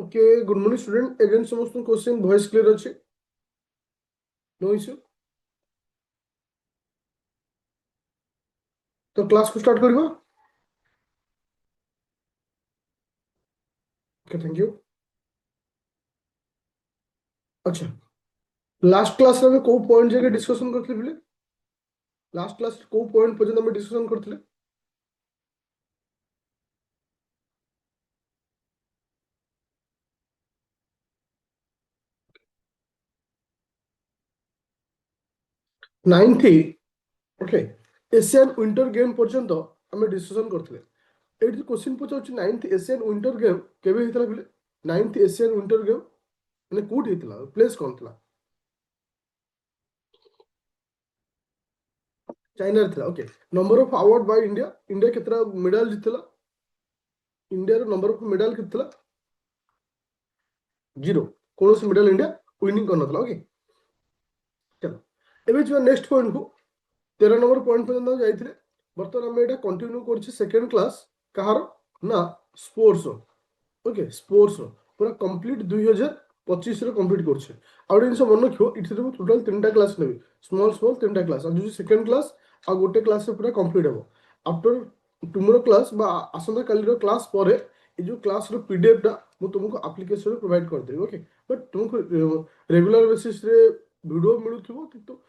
Okay good morning student again समस्त question voice clear अच्छे no issue तो class को स्टार्ट करबो ओके थैंक यू अच्छा लास्ट क्लास रे को पॉइंट जगह डिस्कशन करथले बिले लास्ट क्लास को पॉइंट पर्यंत हम डिस्कशन करथले 9th okay Asian winter game पर्यंत हम डिस्कशन करथले एटी क्वेश्चन पचाउछ 9th एशियन विंटर गेम केबे हेतला बिले 9th एशियन विंटर गेम माने कोड हेतला प्लेस कोन थला चाइना रे थला okay number of award by India India केतरा मेडल जितला इंडिया रो नंबर ऑफ मेडल केतला जीरो कौन सी मेडल इंडिया विनिंग करना ओके चलो एबे जो नेक्स्ट पॉइंट को 13 नंबर पॉइंट पर्यंत जाइथिले बर्तमान हम एटा कंटिन्यू करछि सेकंड क्लास कहार ना स्पोर्ट्स ओके स्पोर्ट्स पूरा कंप्लीट 2025 रे कंप्लीट करछि आ जिनस मन रखियो इथे तो टोटल तीनटा क्लास नेबी स्मॉल स्मॉल तीनटा क्लास आ जो सेकंड क्लास आ गोटे क्लास से पूरा कंप्लीट हेबो आफ्टर टुमरो क्लास बा आसंता काली रो क्लास परे ए जो क्लास रो पीडीएफ टा मु तुमको एप्लीकेशन रे प्रोवाइड कर देबो ओके बट तुमको रेगुलर बेसिस रे वीडियो मिलुथिबो किंतु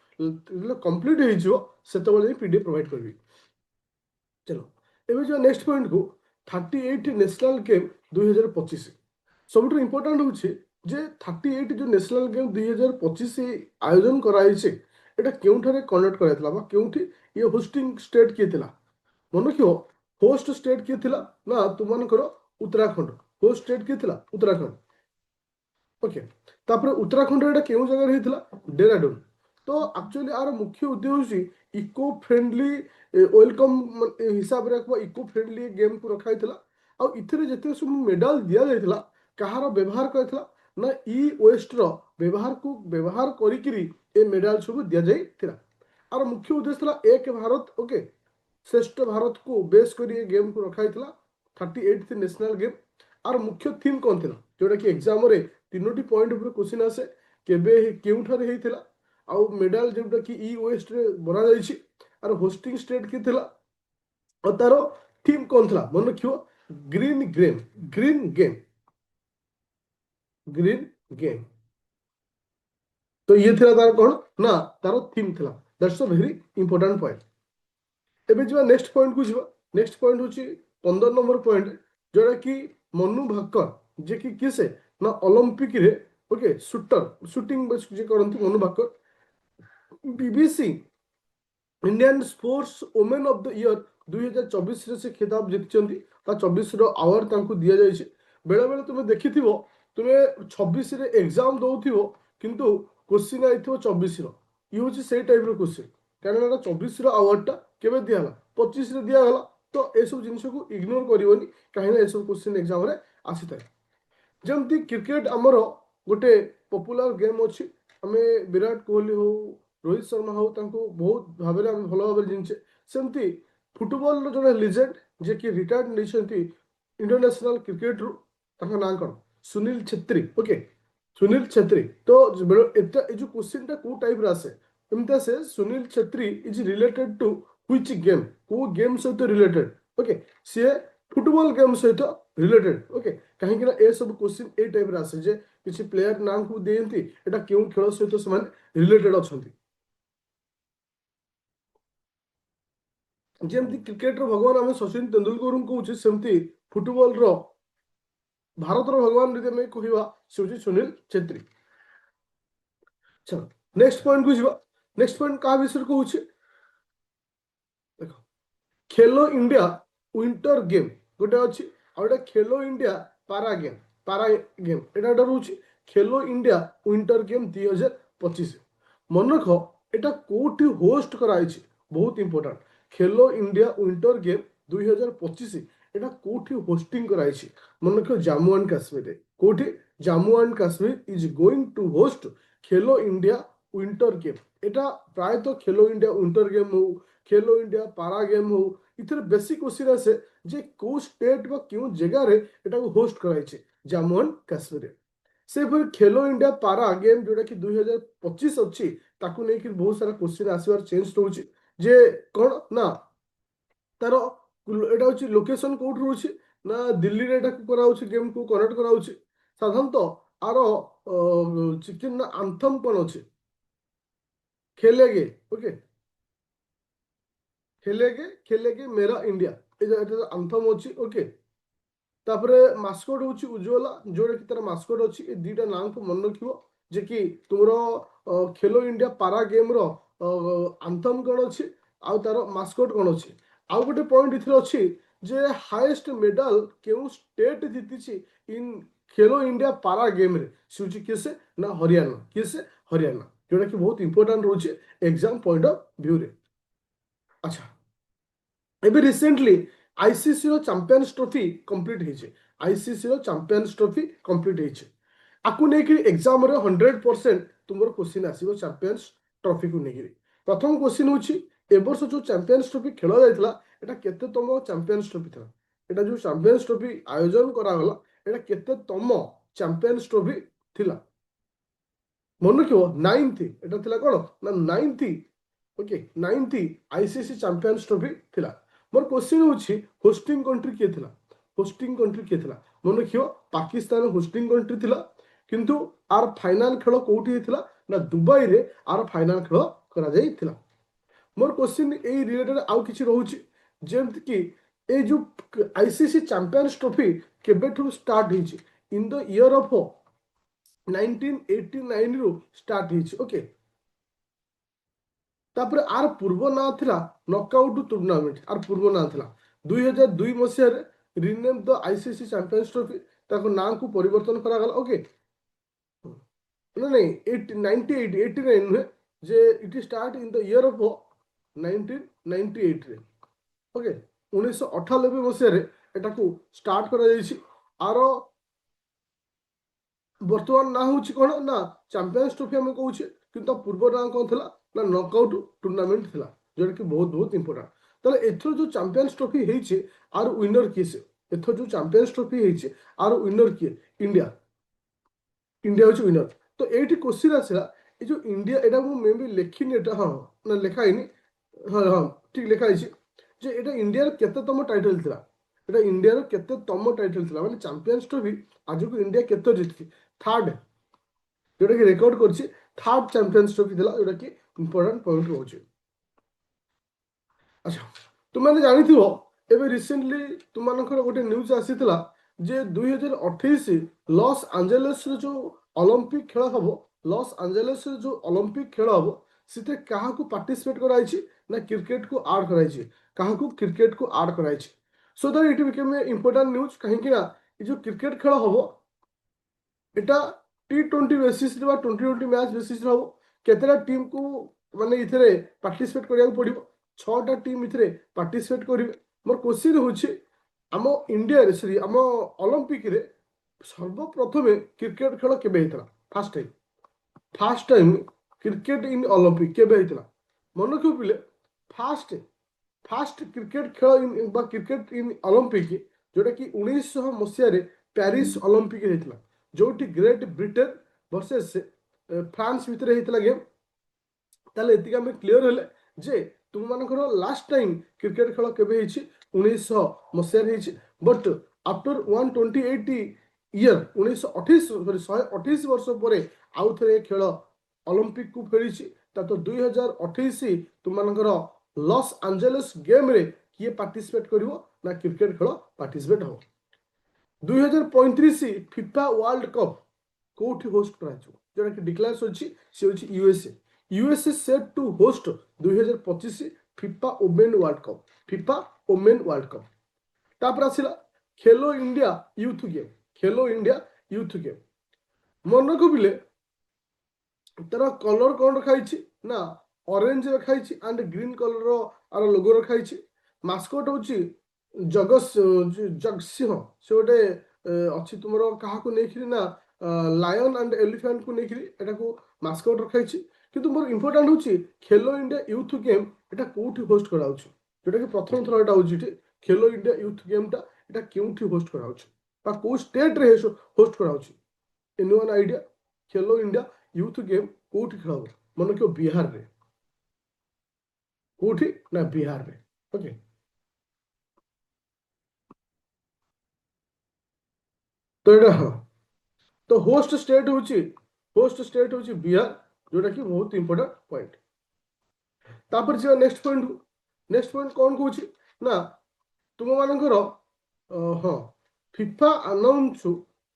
कंप्लीट हे जिवो सेते बेले पीडीएफ प्रोवाइड करबी चलो एबे जो नेक्स्ट पॉइंट को 38 नेशनल गेम 2025 सबुठ इम्पोर्टाट हूँ जे 38 जो नेशनल गेम 2025 आयोजन कराइछे एटा केउठारे कंडक्ट कराइतला बा केउठी ये होस्टिंग स्टेट किए थिला मन रखियो होस्ट स्टेट किए थिला ना तुमनकर उत्तराखंड होस्ट स्टेट किए थिला उत्तराखंड ओके तापर उत्तराखंड एटा केउ जगह रहितला डेराडून तो एक्चुअली आर मुख्य उद्देश्य इको फ्रेंडली वेलकम हिसाब रे इको फ्रेंडली गेम को रखा हितला आ इथिरे जते सब मेडल दिया जाइतला कहार व्यवहार करथिला ना ई वेस्ट रो व्यवहार करिकिरी ए मेडल सब दिया जाइथिला आर मुख्य उद्देश्य थिला एक भारत ओके श्रेष्ठ भारत को बेस करी गेम को रखा हितला 38th नेशनल गेम आर मुख्य थीम कोन थिला जोटा कि एग्जाम रे तीनोटी पॉइंट ऊपर क्वेश्चन आसे केबे केउठारे हेतिला आ मेडल जोटा कि ई वेस्ट रे बना जाइछि आर होस्टिंग स्टेट के थिला और तारो थीम कोन थिला मन रखियो green game green game green game तो ये थिला तार कोन ना तारो थीम थिला that's a very important point एबे जो नेक्स्ट पॉइंट को जीवा नेक्स्ट पॉइंट होची 15 नंबर पॉइंट जोटा कि मनु भाकर जे कि किसे ना ओलंपिक रे ओके शूटर शूटिंग जे करंती Manu Bhaker BBC Indian sports women of the year 2024 रे से खिताब जीतिचंती ता 24 रो अवार्ड तांको दिया जाइछे बेले बेले तुमे देखिथिबो तुमे 26 रे एग्जाम दउथिबो किंतु क्वेश्चन आइथिबो 24 रो ई होची सेई टाइप रो क्वेश्चन कारण एटा 24 रो अवार्ड टा केबे दियाला 25 रे दियाला तो ए सब जिंस को इग्नोर करिवोनी काहेना ए सब क्वेश्चन एग्जाम रे आसीता जमती क्रिकेट हमरो गोटे पॉपुलर गेम अछि हमें विराट कोहली हो रोहित शर्मा हो तांको बहुत भाबरे हम भलो भाबरे जिनछे सेमती फुटबॉल रो जने लेजेंड जे कि रिटायर्ड नेछंती इंटरनेशनल क्रिकेट रो तांका नाम कोन सुनील छेत्री ओके सुनील छेत्री तो एटा ए जो क्वेश्चन टा को टाइप रा से एमता से Sunil Chhetri is related to which game को गेम सहित रिलेटेड ओके से फुटबॉल गेम सहित रिलेटेड ओके कहीं ना ए सब क्वेश्चन ए टाइप रा से जे किछि प्लेयर नाम को देयंती एटा केउ खेल सहित समान रिलेटेड अछंती जेमती क्रिकेट रो भगवान हमें सचिन तेंदुलकर को कहउछि सेमती फुटबॉल रो भारत रो भगवान यदि मैं कहिबा से होछि सुनील छेत्री चलो नेक्स्ट पॉइंट को जीवा नेक्स्ट पॉइंट का विषय को होछि देखो खेलो इंडिया विंटर गेम गोटे अछि आउटा खेलो इंडिया पारा गेम एटा रहउछि खेलो इंडिया विंटर गेम 2025 मन रख एटा कोठी होस्ट कराइछि बहुत इंपोर्टेंट खेलो इंडिया विंटर गेम 2025 एटा कोठी होस्टिंग कराइछि मन रख जम्मू एंड कश्मीर कोठी Jammu and Kashmir is going to host Khelo India winter game एटा प्राय तो खेलो इंडिया विंटर गेम हो खेलो इंडिया पारा गेम हो इथर बेसिक क्वेश्चन आसे जे को स्टेट बा क्यों जगह रे एटा को होस्ट कराइछे ଜାମ୍ମୁ ଆଣ୍ଡ କାଶ୍ମୀର। ସେହିପରି ଖେଲୋ ଇଣ୍ଡିଆ ପାରା ଗେମ୍ ଯୋଉଟା କି 2025 ଅଛି ତାକୁ ନେଇକି ବହୁତ ସାରା କ୍ୱେଶ୍ଚିନ୍ ଆସିବାର ଚାନ୍ସ ରହୁଛି ଯେ କ'ଣ ନା ତାର ଏଇଟା ହଉଛି ଲୋକେସନ କୋଉଠି ରହୁଛି ନା ଦିଲ୍ଲୀରେ ଏଟାକୁ କରାହଉଛି ଗେମ୍କୁ କନେକ୍ଟ କରାହଉଛି। ସାଧାରଣତଃ ଆର ଚିକେନ ଆନ୍ଥମ୍ କ'ଣ ଅଛି ଖେଲେଗେ ଓକେ ଖେଲେଗେ ମେରା ଇଣ୍ଡିଆ ଏଟା ଆନ୍ଥମ୍ ଅଛି ଓକେ। ତାପରେ ମାସ୍କଟ ହଉଛି ଉଜ୍ଜ୍ୱଲା ଯୋଉଟା କି ତାର ମାସ୍କଟ ଅଛି। ଏ ଦୁଇଟା ନାଁକୁ ମନେ ରଖିବ ଯେ କି ତୁମର ଖେଲୋ ଇଣ୍ଡିଆ ପାରା ଗେମ୍ ର ଆନ୍ଥମ୍ କ'ଣ ଅଛି ଆଉ ତାର ମାସ୍କଟ କ'ଣ ଅଛି। ଆଉ ଗୋଟେ ପଏଣ୍ଟ ଏଥିରେ ଅଛି ଯେ ହାଇଏଷ୍ଟ ମେଡାଲ କେଉଁ ଷ୍ଟେଟ୍ ଜିତିଛି in Khelo India para game ରେ ସେ ହଉଛି କିଏ ସେ ନା ହରିୟାଣା। କିଏ ସେ ହରିୟାଣା ଯୋଉଟା କି ବହୁତ ଇମ୍ପୋର୍ଟାଣ୍ଟ ରହୁଛି ଏକ୍ସାମ ପଏଣ୍ଟ ଅଫ ଭ୍ୟୁରେ। ଆଚ୍ଛା ଏବେ ରିସେଣ୍ଟଲି ଆଇସିସି ର ଚାମ୍पिୟନ୍ସ ଟ୍ରଫି କମ୍ପ୍ଲିଟ୍ ହେଇଛି। ଆଇସିସି ର ଚାମ୍पिୟନ୍ସ ଟ୍ରଫି କମ୍ପ୍ଲିଟ୍ ହେଇଛି। ଆକୁ ନେଇକି ଏକ୍ସାମରେ 100% ତୁମର କ୍ୱେଶ୍ଚିନ୍ ଆସିବ ଚାମ୍पिୟନ୍ସ ଟ୍ରଫିକୁ ନେଇକି। ପ୍ରଥମ କ୍ୱେଶ୍ଚିନ୍ ହେଉଛି ଏ ବର୍ଷ ଯୋଉ ଚାମ୍पिୟନ୍ସ ଟ୍ରଫି ଖେଳ ଯାଇଥିଲା ଏଟା କେତେତମ ଚାମ୍ପିୟନ୍ସ ଟ୍ରଫି ଥିଲା। ଏଟା ଯୋଉ ଚାମ୍ପିୟନ୍ସ ଟ୍ରଫି ଆୟୋଜନ କରାଗଲା ଏଟା କେତେତମ ଚାମ୍ପିୟନ୍ସ ଟ୍ରଫି ଥିଲା ମନେ ରଖିବ। 9th ଏଟା ଥିଲା କ'ଣ ନା 9th okay 9th ICC champions trophy ଥିଲା। ମୋର କ୍ୱେଶ୍ଚିନ୍ ହେଉଛି ହୋଷ୍ଟିଂ କଣ୍ଟ୍ରି କିଏ ଥିଲା। ହୋଷ୍ଟିଂ କଣ୍ଟ୍ରି କିଏ ଥିଲା ମନେ ରଖିବ ପାକିସ୍ତାନ ହୋଷ୍ଟିଂ କଣ୍ଟ୍ରି ଥିଲା। କିନ୍ତୁ ଆର ଫାଇନାଲ ଖେଳ କୋଉଠି ହେଇଥିଲା ନା ଦୁବାଇରେ ଆର ଫାଇନାଲ ଖେଳ କରାଯାଇଥିଲା। ମୋର କ୍ୱେଶ୍ଚିନ୍ ଏଇ ରିଲେଟେଡ୍ ଆଉ କିଛି ରହୁଛି ଯେମିତିକି ଏଇ ଯୋଉ ଆଇସିସି ଚାମ୍ପିୟନ୍ସ ଟ୍ରଫି କେବେଠୁ ଷ୍ଟାର୍ଟ ହେଇଛି ଇନ୍ ଦ ଇୟର ଅଫ୍ 1989 ରୁ ଷ୍ଟାର୍ଟ ହେଇଛି ଓକେ। ତାପରେ ଆର ପୂର୍ବ ନାଁ ଥିଲା ନକଆଉଟ୍ ଟୁର୍ଣ୍ଣାମେଣ୍ଟ। ଆର ପୂର୍ବ ନାଁ ଥିଲା 2002 ମସିହାରେ rename the ICC champions trophy ତାକୁ ନାଁକୁ ପରିବର୍ତ୍ତନ କରାଗଲା ଓକେ। ନାଇଁ 89 ନୁହେଁ ଯେ it start in the year of 1998 ରେ ଓକେ 1998 ମସିହାରେ ଏଟାକୁ ଷ୍ଟାର୍ଟ କରାଯାଇଛି। ଆର ବର୍ତ୍ତମାନ ନାଁ ହେଉଛି କ'ଣ ନା ଚାମ୍ପିୟନ୍ସ ଟ୍ରଫି ଆମେ କହୁଛେ କିନ୍ତୁ ପୂର୍ବ ନାଁ କ'ଣ ଥିଲା ନା ନକଆଉଟ୍ ଟୁର୍ଣ୍ଣାମେଣ୍ଟ ଥିଲା ଯୋଉଟାକି ବହୁତ ବହୁତ ଇମ୍ପୋର୍ଟାଣ୍ଟ। ତାହେଲେ ଏଥର ଯୋଉ ଚାମ୍ପିୟନ୍ସ ଟ୍ରଫି ହେଇଛି ଆର ୱିନର କିଏ ସେ। ଏଥର ଯୋଉ ଚାମ୍ପିୟନ୍ସ ଟ୍ରଫି ହେଇଛି ଆର ୱିନର କିଏ ଇଣ୍ଡିଆ। ଇଣ୍ଡିଆ ହେଉଛି ୱିନର। ତ ଏଇଠି କ୍ୱେଶ୍ଚିନ୍ ଆସିଲା ଏ ଯୋଉ ଇଣ୍ଡିଆ ଏଇଟା ମୁଁ ମେ ବି ଲେଖିନି ଏଟା ହଁ ନା ଲେଖା ହେଇନି ହଁ ହଁ ଠିକ ଲେଖା ହେଇଛି ଯେ ଏଇଟା ଇଣ୍ଡିଆର କେତେତମ ଟାଇଟଲ ଥିଲା। ଏଇଟା ଇଣ୍ଡିଆର କେତେତମ ଟାଇଟଲ ଥିଲା ମାନେ ଚାମ୍ପିୟନ୍ସ ଟ୍ରଫି ଆଜକୁ ଇଣ୍ଡିଆ କେତେ ଜିତିଛି ଥାର୍ଡ ଯୋଉଟାକି ରେକର୍ଡ କରିଛି ଥାର୍ଡ ଚାମ୍ପିୟନ୍ସ ଟ୍ରଫି ଥିଲା ଯୋଉଟାକି ଇମ୍ପୋର୍ଟାଣ୍ଟ ପଏଣ୍ଟ ରହୁଛି। ଆଚ୍ଛା ତୁମେ ଜାଣିଥିବ ଏବେ ରିସେଣ୍ଟଲି ତୁମମାନଙ୍କର ଗୋଟେ ନ୍ୟୁଜ୍ ଆସିଥିଲା ଯେ 2028 ଲସ୍ ଆଞ୍ଜେଲସରେ ଯୋଉ ଅଲମ୍ପିକ ଖେଳ ହବ ଲସ୍ ଆଞ୍ଜେଲସରେ ଯୋଉ ଅଲମ୍ପିକ ଖେଳ ହବ ସେଥିରେ କାହାକୁ ପାର୍ଟିସିପେଟ୍ କରାଯାଇଛି ନା କ୍ରିକେଟକୁ ଆଡ୍ କରାଯାଇଛି। କାହାକୁ କ୍ରିକେଟକୁ ଆଡ୍ କରାଯାଇଛି। So that it became A important news କାହିଁକି ନା ଏ ଯୋଉ କ୍ରିକେଟ ଖେଳ ହବ এটা T20 ବେସିସ୍ରେ ବା 2020 ମ୍ୟାଚ୍ ବେସିସ୍ରେ ହବ। କେତେଟା ଟିମ୍କୁ ମାନେ ଏଥିରେ ପାର୍ଟିସିପେଟ୍ କରିବାକୁ ପଡ଼ିବ 6ଟା ଟିମ୍ ଏଥିରେ ପାର୍ଟିସିପେଟ୍ କରିବେ। ମୋର କ୍ୱେଶ୍ଚିନ୍ ହେଉଛି ଆମ ଇଣ୍ଡିଆରେ ସରି ଆମ ଅଲମ୍ପିକରେ ସର୍ବପ୍ରଥମେ କ୍ରିକେଟ ଖେଳ କେବେ ହେଇଥିଲା। First time cricket in Olympic କେବେ ହେଇଥିଲା ମନେ ରଖିବ ପିଲେ। ଫାଷ୍ଟ କ୍ରିକେଟ ଖେଳ ବା କ୍ରିକେଟ ଇନ୍ ଅଲମ୍ପିକ ଯୋଉଟାକି 1900 ମସିହାରେ ପ୍ୟାରିସ ଅଲମ୍ପିକ ହେଇଥିଲା ଯୋଉଠି ଗ୍ରେଟ୍ ବ୍ରିଟେନ ଭର୍ସେସ୍ ଫ୍ରାନ୍ସ ଭିତରେ ହେଇଥିଲା ଗେମ୍। ତାହେଲେ ଏତିକି ଆମେ କ୍ଲିୟର ହେଲେ ଯେ ତୁମମାନଙ୍କର ଲାଷ୍ଟ ଟାଇମ୍ କ୍ରିକେଟ ଖେଳ କେବେ ହେଇଛି 1900 ମସିହାରେ ହେଇଛି। ବଟ୍ ଆଫ୍ଟର 128 ଇୟର 128 ବର୍ଷ ପରେ ଆଉ ଥରେ ଖେଳ ଅଲମ୍ପିକକୁ ଫେରିଛି। ତା ତ 2028 ତୁମମାନଙ୍କର ଲସ୍ ଆଞ୍ଜେଲସ୍ ଗେମ୍ରେ କିଏ ପାର୍ଟିସିପେଟ୍ କରିବ ନା କ୍ରିକେଟ ଖେଳ ପାର୍ଟିସିପେଟ୍ ହବ। 2035 ଫିଫା ୱାର୍ଲଡ କପ୍ କୋଉଠି ହୋଷ୍ଟ କରାଯିବ ଯୋଉଟାକି ଡିକ୍ଲାର୍ସ ଅଛି ସେ ହେଉଛି USA. USA set to host 2025 FIFA women world cup. FIFA women world cup. ତାପରେ ଆସିଲା Khelo India youth game. Khelo India youth game ମନେ ରଖିଲେ ତାର କଲର କ'ଣ ରଖାଯାଇଛି ନା ଅରେଞ୍ଜ ରଖାଯାଇଛି ଆଣ୍ଡ ଗ୍ରୀନ୍ କଲର ଆର ଲୋଗୋ ରଖାଯାଇଛି। ମାସ୍କଟ ହେଉଛି ଜଗସିଂହ ସେ ଗୋଟେ ଅଛି ତୁମର କାହାକୁ ନେଇକିରି ନା ଲାୟନ ଆଣ୍ଡ ଏଲିଫାଣ୍ଟକୁ ନେଇକିରି ଏଟାକୁ ମାସ୍କଟ ରଖାଯାଇଛି। କିନ୍ତୁ ମୋର ଇମ୍ପୋର୍ଟାଣ୍ଟ ହେଉଛି ଖେଲୋ ଇଣ୍ଡିଆ ୟୁଥ ଗେମ୍ ଏଟା କୋଉଠି ହୋଷ୍ଟ କରାଯାଉଛି ଯୋଉଟାକି ପ୍ରଥମ ଥର ଏଟା ହେଉଛି ଏଠି ଖେଲୋ ଇଣ୍ଡିଆ ୟୁଥ ଗେମ୍ଟା ଏଟା କେଉଁଠି ହୋଷ୍ଟ କରାଯାଉଛି। बा को स्टेट रे होस्ट करा होची एनी वन आइडिया खेलो इंडिया यूथ गेम कोठी खेला मन क्यों बिहार रे कोठी ना बिहार रे ओके तो एटा हाँ तो होस्ट स्टेट होची बिहार जोटा कि बहुत इंपोर्टेंट पॉइंट तापर जे नेक्स्ट पॉइंट कौन कहूची ना तुम मानकर हाँ FIFA announce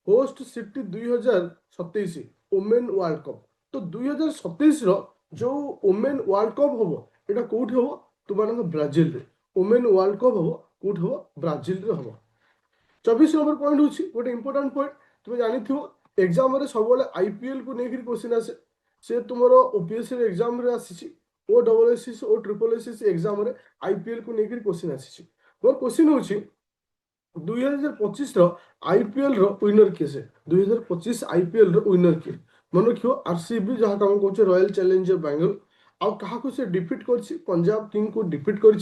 host city 2027 women world cup तो 2027 जो ओमेन वर्ल्ड कप हम एटा कोठी हम तुम ब्राजिल रे ओमेन वर्ल्ड कप हम कोठी हम ब्राजिल रे हम 24 नंबर पॉइंट होची गोटे इंपोर्टेंट पॉइंट तुम जानी थो एग्जाम रे सब आईपीएल को लेकर क्वेश्चन आसे से तुमर ओपीएससी एग्जाम रे आसी ओ डबल एसएससी ओ ट्रिपल एसएससी एग्जाम रे आईपीएल को लेकर क्वेश्चन आसी मोर क्वेश्चन होची 2025 आईपीएल विनर किए से 2025 आईपीएल विनर किए मन रखियो आरसीबी जहाँ कम कहे रॉयल चैलेंजर बेंगल आउ क्या से डिफिट कर पंजाब किंग को डिफिट कर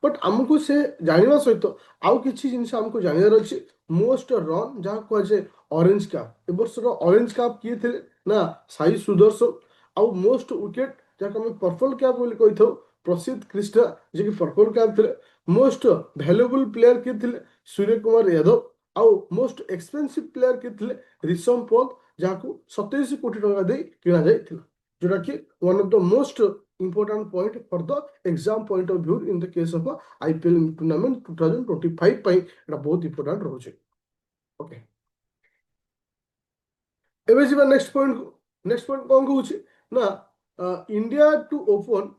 बट आमको से जानवा सहित आउ किसी जिन आमको जानवर अच्छे मोस्ट रन जहाँ कहुए ऑरेंज कैप ए वर्ष ऑरेंज कैप किए थे ना साई सुदर्शन आउ मोस्ट विकेट जहाँ आम पर्पल कैप बोली कही था प्रसिद्ध कृष्णा जे कि पर्पल कैप थे मोस्ट भैल्युएबल प्लेयर किए थे सूर्य कुमार यादव आउ मोस्ट एक्सपेंसिव प्लेयर किए थे ऋषभ पंत जहाँ 27 कोटी टंका दे किना जाइथिला जोटा कि one of the most important point for the exam point of view in the case of a IPL tournament 2025 ପାଇଁ ଏଟା ବହୁତ important ରହୁଛି ଓକେ ଏବେ ଯିବା ନେକ୍ସଟ ପଏଣ୍ଟ କଣ କହୁଛି ନା India to open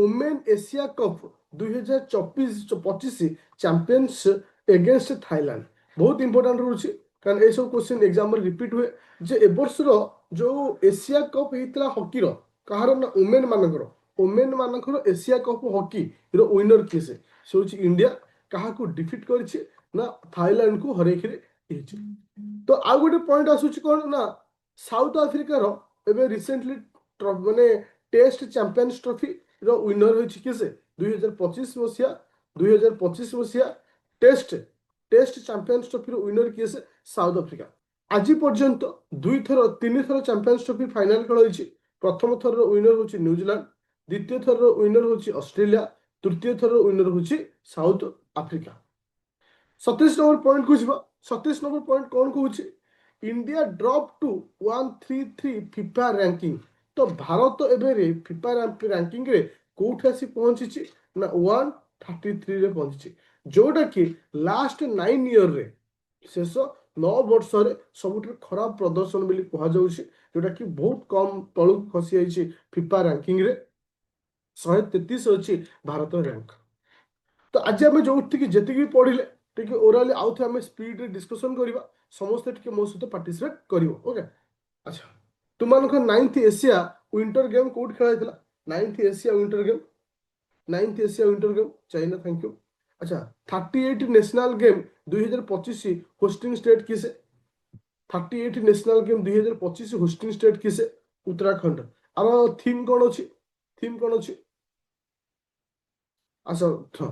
women Asia cup 2025 champions against Thailand बहुत इंपोर्टेंट रहुଛି कारण ए सब क्वेश्चन एग्जाम में रिपीट हुए जे ए वर्षर जो एशिया कप होता हॉकी कहार ना ओमेन मानकर एशिया कप हॉकी विनर किए से हूँ इंडिया क्या डिफिट कर थाईलैंड को हरैक तो आउ गोटे पॉइंट आसूची कौन ना साउथ आफ्रिकार एबे रिसेंटली माने टेस्ट चैंपियंस ट्रॉफी विनर होइछि के से 2025 मसिया 2025 मसिया test test champions trophy winner किए से साउथ आफ्रिका आज पर्यंत तीन थर चैंपियंस ट्रॉफी फाइनल खेल होइछि प्रथम थर विनर होछि न्यूजीलैंड द्वितीय थर विनर होछि ऑस्ट्रेलिया तृतीय थर विनर होछि साउथ आफ्रिका 27 नंबर पॉइंट को जीवा 27 नंबर पॉइंट कौन कहूँ India drop to 133 FIFA ranking तो भारत एबे फिफा रैंकिंग रे कोठी आसी पहुंची ना 133 रे पहुंची जोटा कि लास्ट 9 ईयर रे शेष 9 वर्ष रे सबुठ खराब प्रदर्शन बोली कहा जाउछि जोटा कि बहुत कम तळु खसी आइछि फिफा रैंकिंग रे 133 अछि भारत रैंक तो आज आम जो जी पढ़ले टे ओराली आउ थे आम स्पीड डिस्कसन करवा समस्ते टे मो सहित पार्टिसिपेट कर ओके अच्छा तुम 9th Asia winter game Kaut खेल 9th Asia winter game China thank you अच्छा 38 नेशनल गेम 2025 होस्टिंग स्टेट किसे 38 नेशनल गेम 2025 होस्टिंग स्टेट किसे उत्तराखंड आर थीम कौन अच्छी अच्छा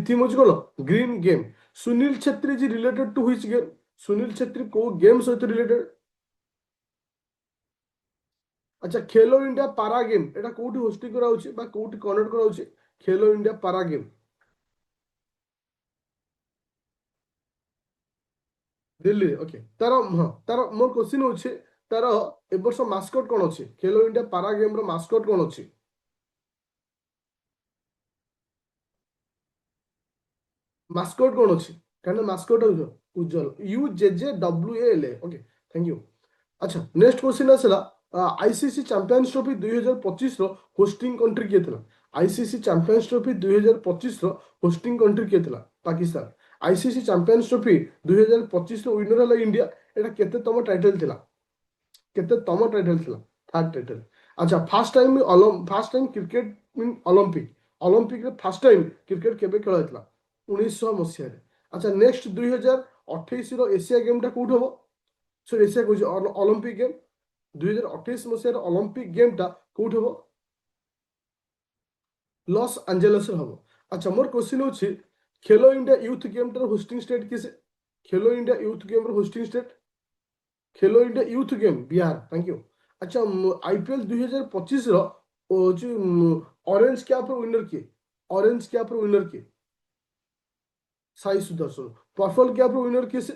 थीम हूँ कौन green game Sunil Chhetri ji related to which game Sunil Chhetri को गेम सहित रिलेटेड अच्छा खेलो इंडिया पारा गेम एटा कोठी होस्टिंग करा होची बा कोठी कनेक्ट करा होची खेलो इंडिया पारा गेम दिल्ली ओके तार हाँ तार मोर क्वेश्चन होची तार ए वर्ष मास्कट कोन अछि खेलो इंडिया पारा गेम रो मास्कट कोन अछि मास्कट कोन अछि काना mascot Ujjwal UJJWAL okay thank you अच्छा नेक्स्ट क्वेश्चन आसला आईसीसी चैंपियंस ट्रॉफी 2025 रो होस्टिंग कंट्री किए थिला आईसीसी चैंपियंस ट्रॉफी 2025 रो होस्टिंग कंट्री किए थिला पाकिस्तान आईसीसी चैंपियंस ट्रॉफी 2025 रो विनर हला इंडिया एटा केते तम टाइटल थिला थर्ड टाइटल अच्छा first time cricket in Olympic रे फर्स्ट टाइम क्रिकेट केबे खेला थिला 1900 मसिया रे अच्छा नेक्स्ट 2028 रो एशिया गेम टा कोठ हो सो एशिया को ओलंपिक गेम 2028 मसीहार ओलंपिक गेम टा कोठ हो लॉस एंजेलिस हम अच्छा मोर क्वेश्चन होछि खेलो इंडिया यूथ गेम टर होस्टिंग स्टेट किसे Khelo India youth game hosting state Khelo India youth game Bihar thank you अच्छा आईपीएल 2025 रो ऑरेंज कैप रो विनर किए ऑरेंज कैप रो विनर किए साई सुदर्शन पर्पल कैप रो विनर किए से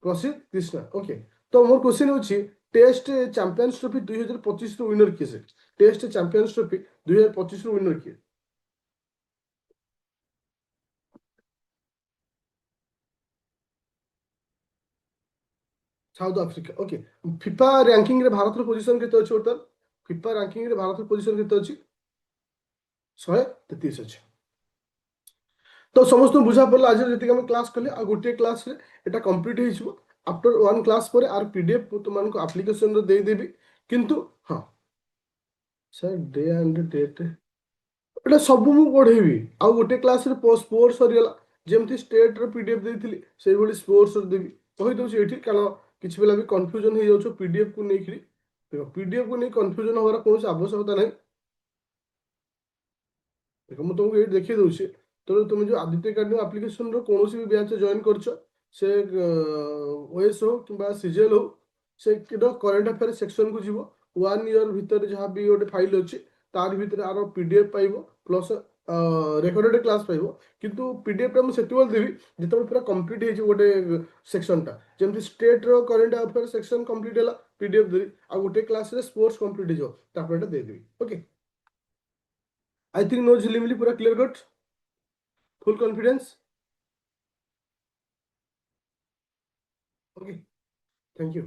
प्रसिद्ध कृष्णा ओके तो मोर क्वेश्चन होची टेस्ट चैंपियंस ट्रॉफी 2025 रो विनर किए से टेस्ट चैंपियंस ट्रॉफी 2025 रो विनर किए South Africa okay FIFA ranking रे भारत रो पोजीशन केते अछि वर्तमान फिफा रैंकिंग रे भारत रो पोजीशन केते अछि 133 अछि तो समस्त बुझा पड़ला आज जति हम क्लास कले आ गोटे क्लास रे एटा कंप्लीट हे छिवो आफ्टर वन क्लास पर आर पीडीएफ तुमान को एप्लीकेशन रे दे देबी किंतु हां सर डे एंड डेट एटा सब मु पढेबी आ गोटे क्लास रे स्पोर्ट्स सरीला जेमति स्टेट रो पीडीएफ देथिली सेही भली स्पोर्ट्स रो देबी कहि दउछि एठी कारण किछि बेला भी कंफ्यूजन हे जाउछो पीडीएफ को नेकरी देखो पीडीएफ को नै कंफ्यूजन होबार कोनोसी आवश्यकता नै देखो ମୁଁ ତୁମକୁ ଏଇଠି ଦେଖେଇ ଦଉଛି ତେଣୁ ତୁମେ ଯୋଉ ଆଦିତ୍ୟ ଏକାଡେମୀ ଆପ୍ଲିକେସନର କୌଣସି ବି ବ୍ୟାଚ୍ ଜଏନ୍ କରିଛ ସେ ଓଏସ୍ ହଉ କିମ୍ବା ସିଜିଏଲ୍ ହଉ ସେ କରେଣ୍ଟ ଆଫେୟାର ସେକ୍ସନକୁ ଯିବ 1 ଇୟର ଭିତରେ ଯାହା ବି ଗୋଟେ ଫାଇଲ୍ ଅଛି ତାରି ଭିତରେ ଆର ପିଡିଏଫ୍ ପାଇବ ପ୍ଲସ୍ ରେକର୍ଡେଡ୍ କ୍ଲାସ୍ ପାଇବ କିନ୍ତୁ ପିଡିଏଫ୍ଟା ମୁଁ ସେତେବେଳେ ଦେବି ଯେତେବେଳେ ପୁରା କମ୍ପ୍ଲିଟ୍ ହେଇଯିବ ଗୋଟେ ସେକ୍ସନଟା ଯେମିତି ଷ୍ଟେଟ୍ର କରେଣ୍ଟ ଆଫେୟାର ସେକ୍ସନ କମ୍ପ୍ଲିଟ୍ ହେଲା ପିଡିଏଫ୍ ଦେବି ଆଉ ଗୋଟେ କ୍ଲାସ୍ରେ ସ୍ପୋର୍ଟସ୍ କମ୍ପ୍ଲିଟ୍ ହେଇଯିବ ତାପରେ ଏଟା ଦେଇଦେବି ଓକେ I think no झिलिमिली पूरा clear cut full confidence okay thank you